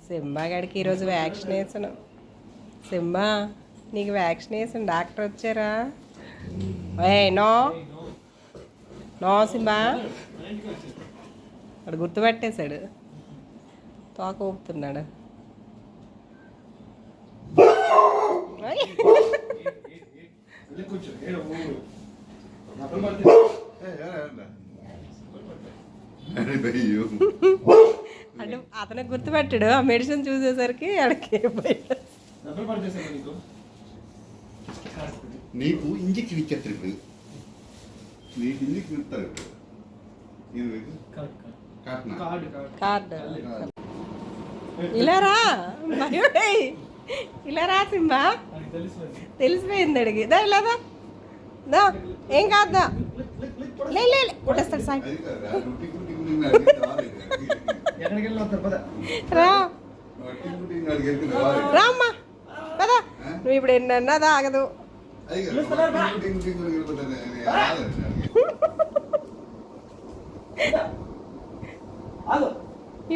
Simba గడికి ఈరోజు vaccination. Simba నీకు వ్యాక్సినేషన్ డాక్టర్ వచ్చారా? ఏ నో నో సింబా వాడు గుర్తుపట్టేశాడు, తోక ఊపుతున్నాడు. అంటే అతను గుర్తుపెట్టాడు, ఆ మెడిసిన్ చూసేసరికి అడికి నీకు ఇంజక్షన్ ఇచ్చేస్తారు. ఇప్పుడు నీకు ఇంజక్షన్ ఇస్తారు. కార్డు ఇలా రా, ఇలా రా సింబా. తెలిసిపోయింది అడిగి దా ఇలాదా దా, ఏం కాదా కొట్టేస్తాడు సాయి. రా రామ్మా కదా, నువ్వు ఇప్పుడు ఎన్నన్నది ఆగదు.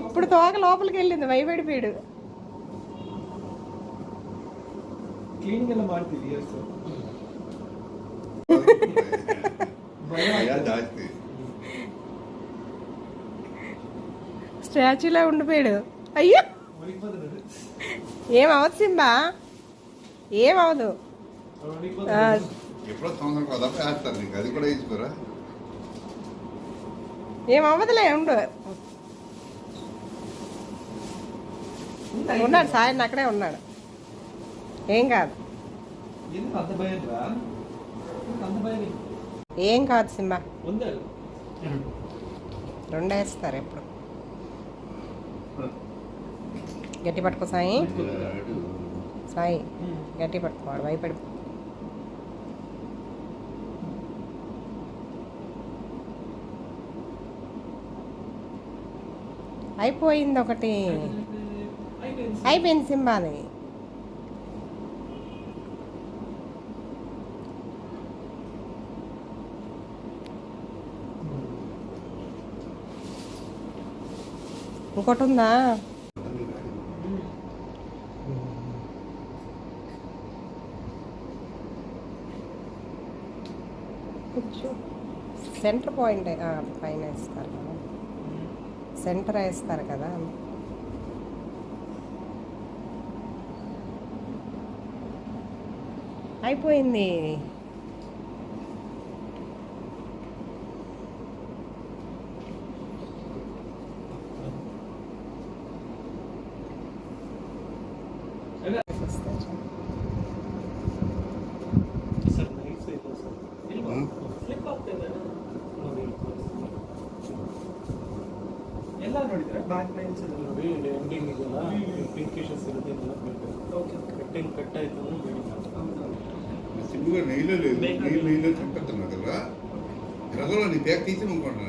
ఇప్పుడు తోక లోపలికి వెళ్ళింది, భయపడిపోయాడు. స్టాచ్యూలా ఉండిపోయాడు. అయ్యో ఏమవదు సింబా, ఏమవదు. ఏమవ్వదులే, ఉండు. ఉన్నాడు సాయన్ అక్కడే ఉన్నాడు, ఏం కాదు. ఏం కాదు సింబా, రెండేస్తారు ఎప్పుడు. గట్టి పట్టుకో సాయి, సాయి గట్టి పట్టుకోవాడు, భయపడి. అయిపోయింది ఒకటి, అయిపోయింది సింబాది. ఇంకోటి ఉందా? సెంటర్ పాయింట్ పైన వేస్తారు కదా, సెంటర్ వేస్తారు కదా. అయిపోయింది. సింపుల్గా నెయ్యిలో లేదు, నెయ్యిలో చంపేస్తున్నా కదా, రగలో నీ బ్యాగ్ తీసి అనుకుంటున్నా.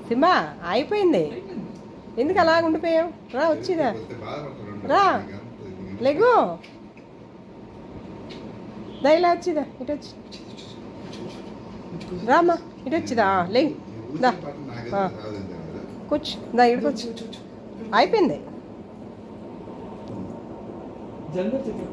సింబా అయిపోయింది, ఎందుకు అలా ఉండిపోయావు? రా వచ్చిదా, రా లేగు దా, ఇలా వచ్చిదా, ఇటు వచ్చి రామ్మా, ఇటు వచ్చిదా, లేగు దా, కూర్చు దా, ఇటుకొచ్చు. అయిపోయింది.